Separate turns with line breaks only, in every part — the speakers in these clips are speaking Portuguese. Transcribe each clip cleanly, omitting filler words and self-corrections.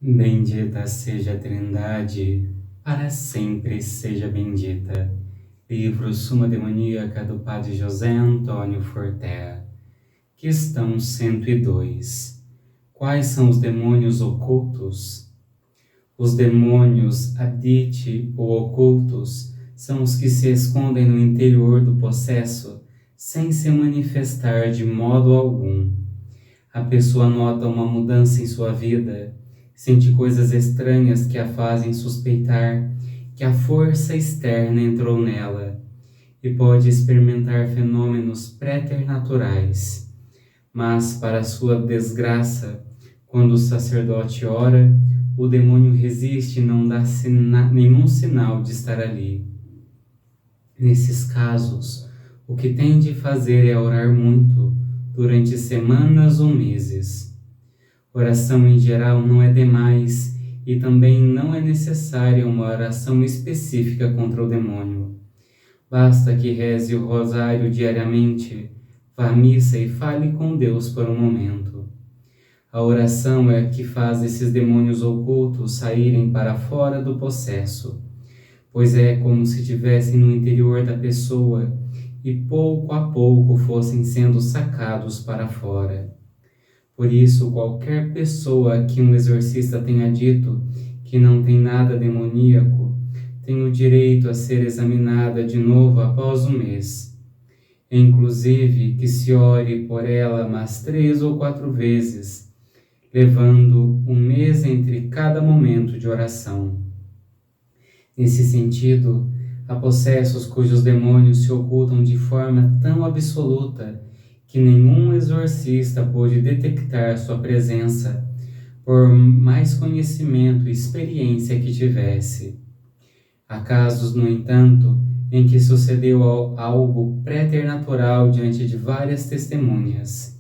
Bendita seja a Trindade, para sempre seja bendita. Livro Suma Demoníaca do Padre José Antônio Fortea. Questão 102. Quais são os demônios ocultos? Os demônios abdite ou ocultos são os que se escondem no interior do possesso, sem se manifestar de modo algum. A pessoa nota uma mudança em sua vida, sente coisas estranhas que a fazem suspeitar que a força externa entrou nela e pode experimentar fenômenos preternaturais. Mas, para sua desgraça, quando o sacerdote ora, o demônio resiste e não dá nenhum sinal de estar ali. Nesses casos, o que tem de fazer é orar muito, durante semanas ou meses. Oração em geral não é demais e também não é necessária uma oração específica contra o demônio. Basta que reze o rosário diariamente, vá à missa e fale com Deus por um momento. A oração é que faz esses demônios ocultos saírem para fora do possesso, pois é como se estivessem no interior da pessoa e pouco a pouco fossem sendo sacados para fora. Por isso, qualquer pessoa que um exorcista tenha dito que não tem nada demoníaco, tem o direito a ser examinada de novo após um mês. Inclusive, que se ore por ela mais 3 ou 4 vezes, levando um mês entre cada momento de oração. Nesse sentido, há possessos cujos demônios se ocultam de forma tão absoluta que nenhum exorcista pôde detectar sua presença, por mais conhecimento e experiência que tivesse. Há casos, no entanto, em que sucedeu algo preternatural diante de várias testemunhas,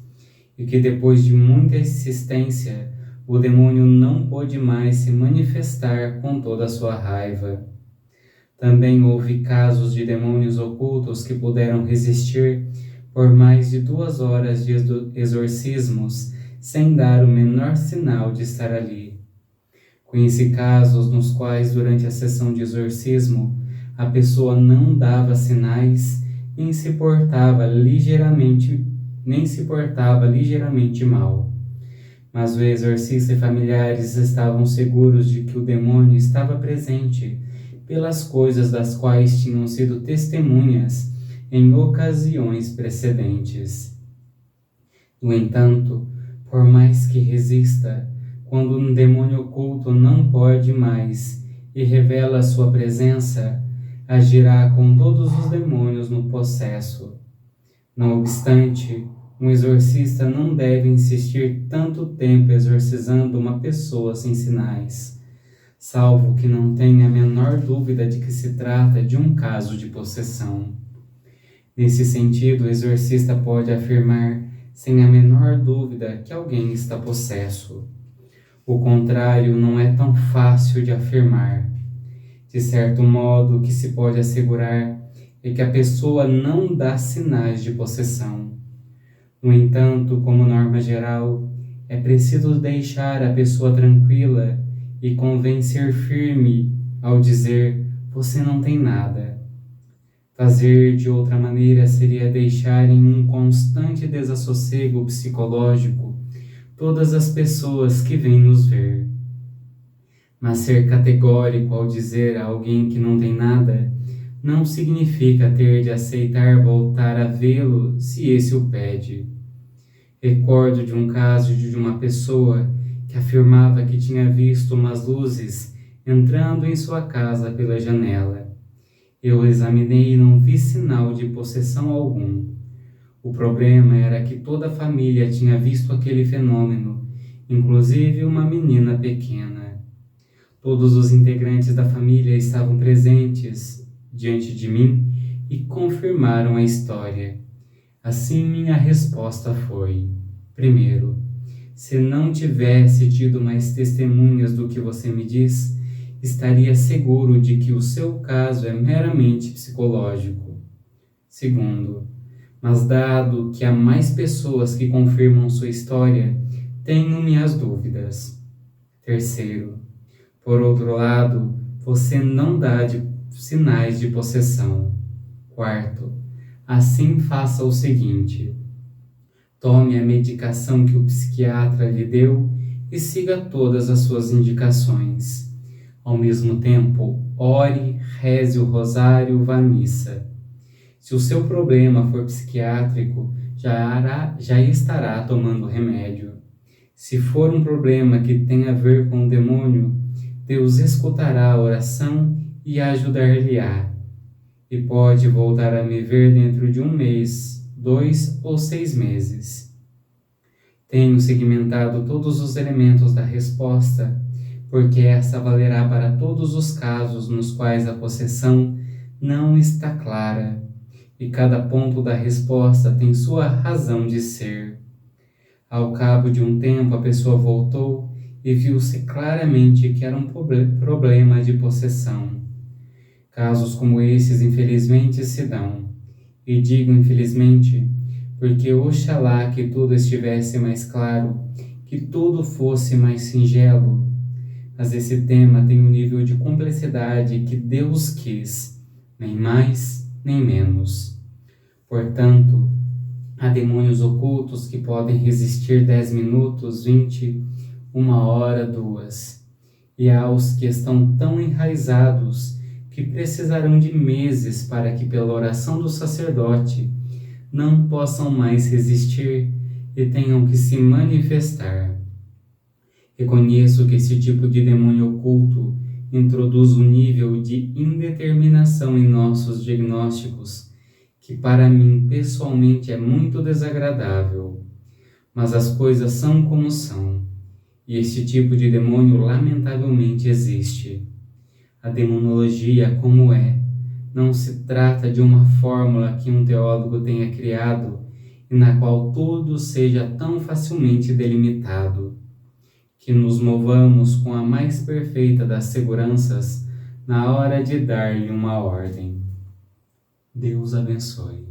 e que depois de muita insistência, o demônio não pôde mais se manifestar com toda a sua raiva. Também houve casos de demônios ocultos que puderam resistir por mais de 2 horas de exorcismos sem dar o menor sinal de estar ali. Conheci casos nos quais, durante a sessão de exorcismo, a pessoa não dava sinais nem se portava ligeiramente mal. Mas o exorcista e familiares estavam seguros de que o demônio estava presente pelas coisas das quais tinham sido testemunhas em ocasiões precedentes. No entanto, por mais que resista, quando um demônio oculto não pode mais e revela sua presença, agirá com todos os demônios no possesso. Não obstante, um exorcista não deve insistir tanto tempo exorcizando uma pessoa sem sinais, salvo que não tenha a menor dúvida de que se trata de um caso de possessão. Nesse sentido, o exorcista pode afirmar sem a menor dúvida que alguém está possesso. O contrário não é tão fácil de afirmar. De certo modo, o que se pode assegurar é que a pessoa não dá sinais de possessão. No entanto, como norma geral, é preciso deixar a pessoa tranquila e convencer firme ao dizer: você não tem nada. Fazer de outra maneira seria deixar em um constante desassossego psicológico todas as pessoas que vêm nos ver. Mas ser categórico ao dizer a alguém que não tem nada não significa ter de aceitar voltar a vê-lo se esse o pede. Recordo de um caso de uma pessoa que afirmava que tinha visto umas luzes entrando em sua casa pela janela. Eu examinei e não vi sinal de possessão algum. O problema era que toda a família tinha visto aquele fenômeno, inclusive uma menina pequena. Todos os integrantes da família estavam presentes diante de mim e confirmaram a história. Assim, minha resposta foi: primeiro, se não tivesse tido mais testemunhas do que você me diz, estaria seguro de que o seu caso é meramente psicológico. Segundo, mas dado que há mais pessoas que confirmam sua história, tenho minhas dúvidas. Terceiro, por outro lado, você não dá sinais de possessão. Quarto, assim faça o seguinte: tome a medicação que o psiquiatra lhe deu e siga todas as suas indicações. Ao mesmo tempo, ore, reze o rosário, vá à missa. Se o seu problema for psiquiátrico, já estará tomando remédio. Se for um problema que tem a ver com o demônio, Deus escutará a oração e ajudar-lhe-á. E pode voltar a me ver dentro de 1 mês, 2 ou 6 meses. Tenho segmentado todos os elementos da resposta, porque essa valerá para todos os casos nos quais a possessão não está clara, e cada ponto da resposta tem sua razão de ser. Ao cabo de um tempo, a pessoa voltou e viu-se claramente que era um problema de possessão. Casos como esses, infelizmente, se dão. E digo infelizmente, porque oxalá que tudo estivesse mais claro, que tudo fosse mais singelo. Mas esse tema tem um nível de complexidade que Deus quis, nem mais nem menos. Portanto, há demônios ocultos que podem resistir 10 minutos, 20, 1 hora, 2. E há os que estão tão enraizados que precisarão de meses para que, pela oração do sacerdote, não possam mais resistir e tenham que se manifestar. Reconheço que esse tipo de demônio oculto introduz um nível de indeterminação em nossos diagnósticos, que para mim pessoalmente é muito desagradável. Mas as coisas são como são, e este tipo de demônio lamentavelmente existe. A demonologia, como é, não se trata de uma fórmula que um teólogo tenha criado e na qual tudo seja tão facilmente delimitado. Que nos movamos com a mais perfeita das seguranças na hora de dar-lhe uma ordem. Deus abençoe.